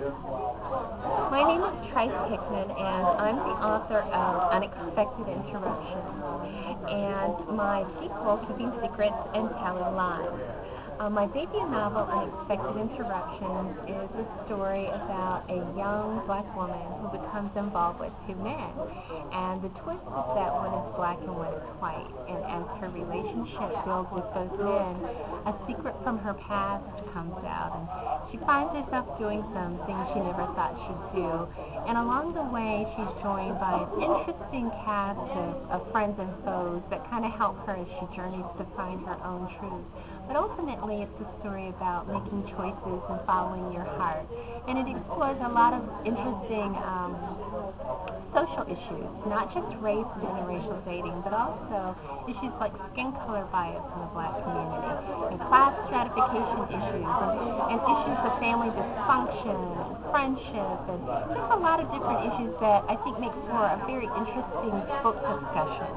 My name is Trice Hickman, and I'm the author of Unexpected Interruptions, and my sequel, Keeping Secrets and Telling Lies. My debut novel, Unexpected Interruptions, is a story about a young black woman who becomes involved with two men. And the twist is that one is black and one is white. And as her relationship builds with both men, a secret from her past comes out. And she finds herself doing some things she never thought she'd do. And along the way, she's joined by an interesting cast of friends and foes that kind of help her as she journeys to find her own truth. But ultimately, it's a story about making choices and following your heart. And it explores a lot of interesting social issues, not just race and interracial dating, but also issues like skin color bias in the black community, and class stratification issues, and issues of family dysfunction, and friendship, and just a lot of different issues that I think make for a very interesting book discussion.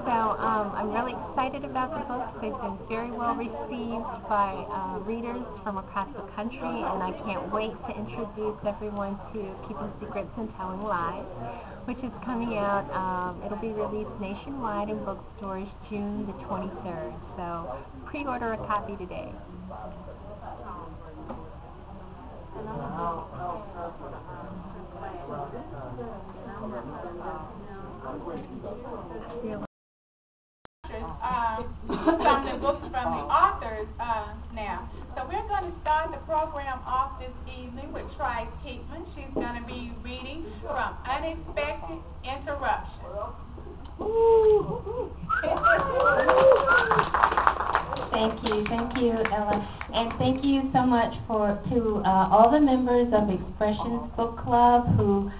So I'm really excited about the books. They've been very well received by readers from across the country, and I can't wait to introduce everyone to Keeping Secrets and Telling Lies, which is coming out. It'll be released nationwide in bookstores June the 23rd. So pre-order a copy today. Some of the books from the authors now. So we're going to start the program off this evening with Trice Hickman. She's going to be reading from Unexpected Interruptions. Thank you, Ella, and thank you so much to all the members of Expressions Book Club who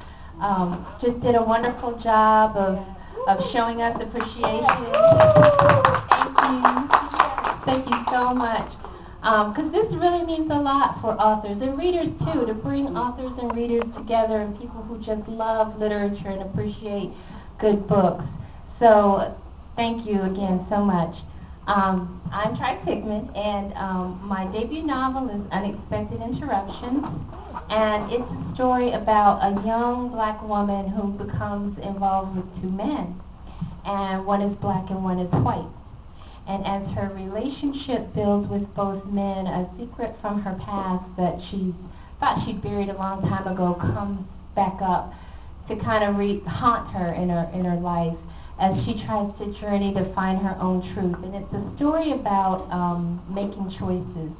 just did a wonderful job of showing us appreciation. Thank you so much. Because this really means a lot for authors and readers too, to bring authors and readers together and people who just love literature and appreciate good books. So thank you again so much. I'm Trice Hickman, and my debut novel is Unexpected Interruptions, and it's a story about a young black woman who becomes involved with two men, and one is black and one is white. And as her relationship builds with both men, a secret from her past that she thought she'd buried a long time ago comes back up to kind of haunt her in her life as she tries to journey to find her own truth. And it's a story about making choices.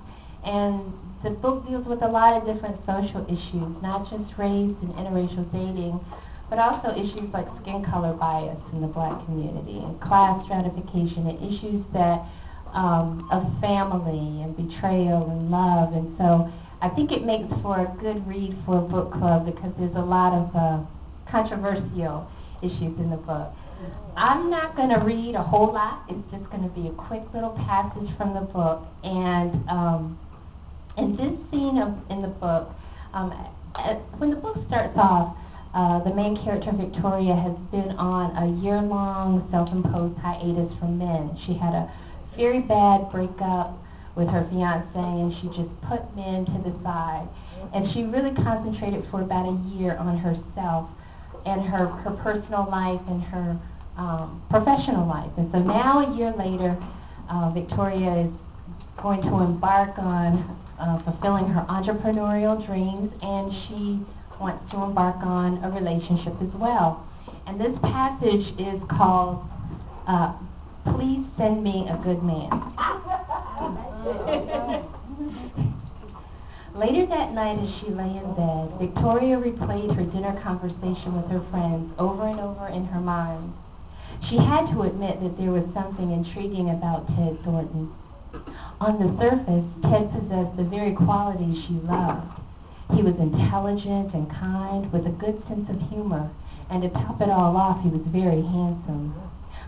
And the book deals with a lot of different social issues, not just race and interracial dating, but also issues like skin color bias in the black community and class stratification and issues that of family and betrayal and love. And so I think it makes for a good read for a book club because there's a lot of controversial issues in the book. I'm not going to read a whole lot. It's just going to be a quick little passage from the book. And in this scene in the book, when the book starts off, the main character, Victoria, has been on a year-long self-imposed hiatus from men. She had a very bad breakup with her fiancé, and she just put men to the side. And she really concentrated for about a year on herself and her personal life and her professional life. And so now, a year later, Victoria is going to embark on fulfilling her entrepreneurial dreams, and she wants to embark on a relationship as well. And this passage is called, Please Send Me a Good Man. Later that night as she lay in bed, Victoria replayed her dinner conversation with her friends over and over in her mind. She had to admit that there was something intriguing about Ted Thornton. On the surface, Ted possessed the very qualities she loved. He was intelligent and kind, with a good sense of humor, and to top it all off, he was very handsome.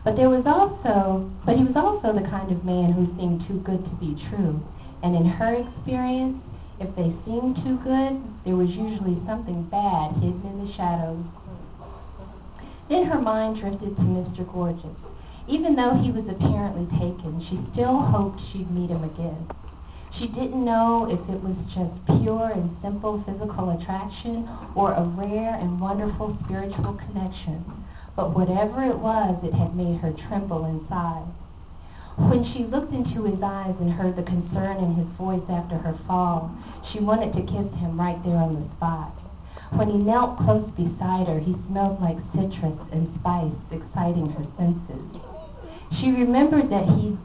But he was also the kind of man who seemed too good to be true. And in her experience, if they seemed too good, there was usually something bad hidden in the shadows. Then her mind drifted to Mr. Gorgeous. Even though he was apparently taken, she still hoped she'd meet him again. She didn't know if it was just pure and simple physical attraction or a rare and wonderful spiritual connection. But whatever it was, it had made her tremble inside. When she looked into his eyes and heard the concern in his voice after her fall, she wanted to kiss him right there on the spot. When he knelt close beside her, he smelled like citrus and spice, exciting her senses. She remembered that he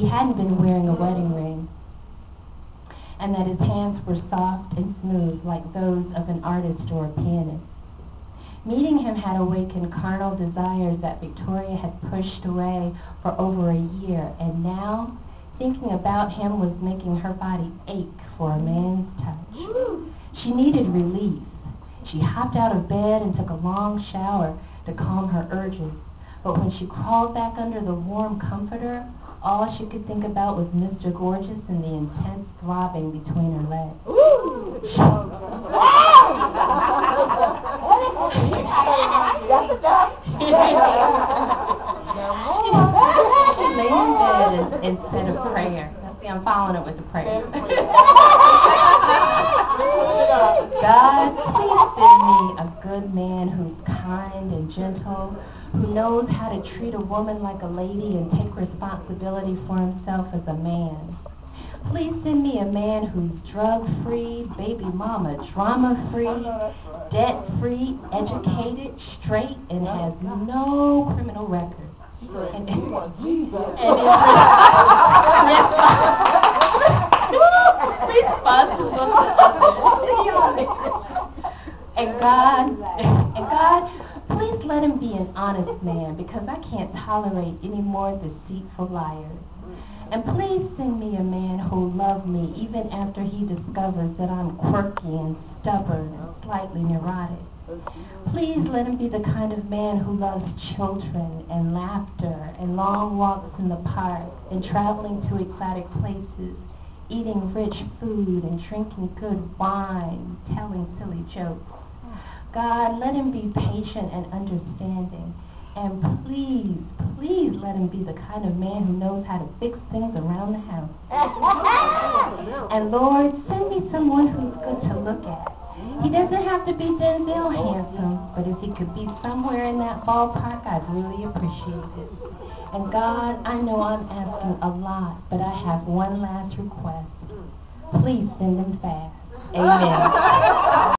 hadn't been wearing a wedding ring, and that his hands were soft and smooth like those of an artist or a pianist. Meeting him had awakened carnal desires that Victoria had pushed away for over a year, and now thinking about him was making her body ache for a man's touch. She needed relief. She hopped out of bed and took a long shower to calm her urges, but when she crawled back under the warm comforter, all she could think about was Mr. Gorgeous and the intense throbbing between her legs. She lay in bed and said a prayer. Now, see, I'm following it with the prayer. God, please send me a good man who's kind and gentle, who knows how to treat a woman like a lady and take responsibility for himself as a man. Please send me a man who's drug-free, baby mama drama-free, debt-free, educated, straight, and has no criminal record. And is responsible to others. And God, please let him be an honest man, because I can't tolerate any more deceitful liars. And please send me a man who'll love me even after he discovers that I'm quirky and stubborn and slightly neurotic. Please let him be the kind of man who loves children and laughter and long walks in the park and traveling to exotic places, eating rich food and drinking good wine, telling silly jokes. God, let him be patient and understanding. And please, please let him be the kind of man who knows how to fix things around the house. And Lord, send me someone who's good to look at. He doesn't have to be Denzel handsome, but if he could be somewhere in that ballpark, I'd really appreciate it. And God, I know I'm asking a lot, but I have one last request. Please send him fast. Amen.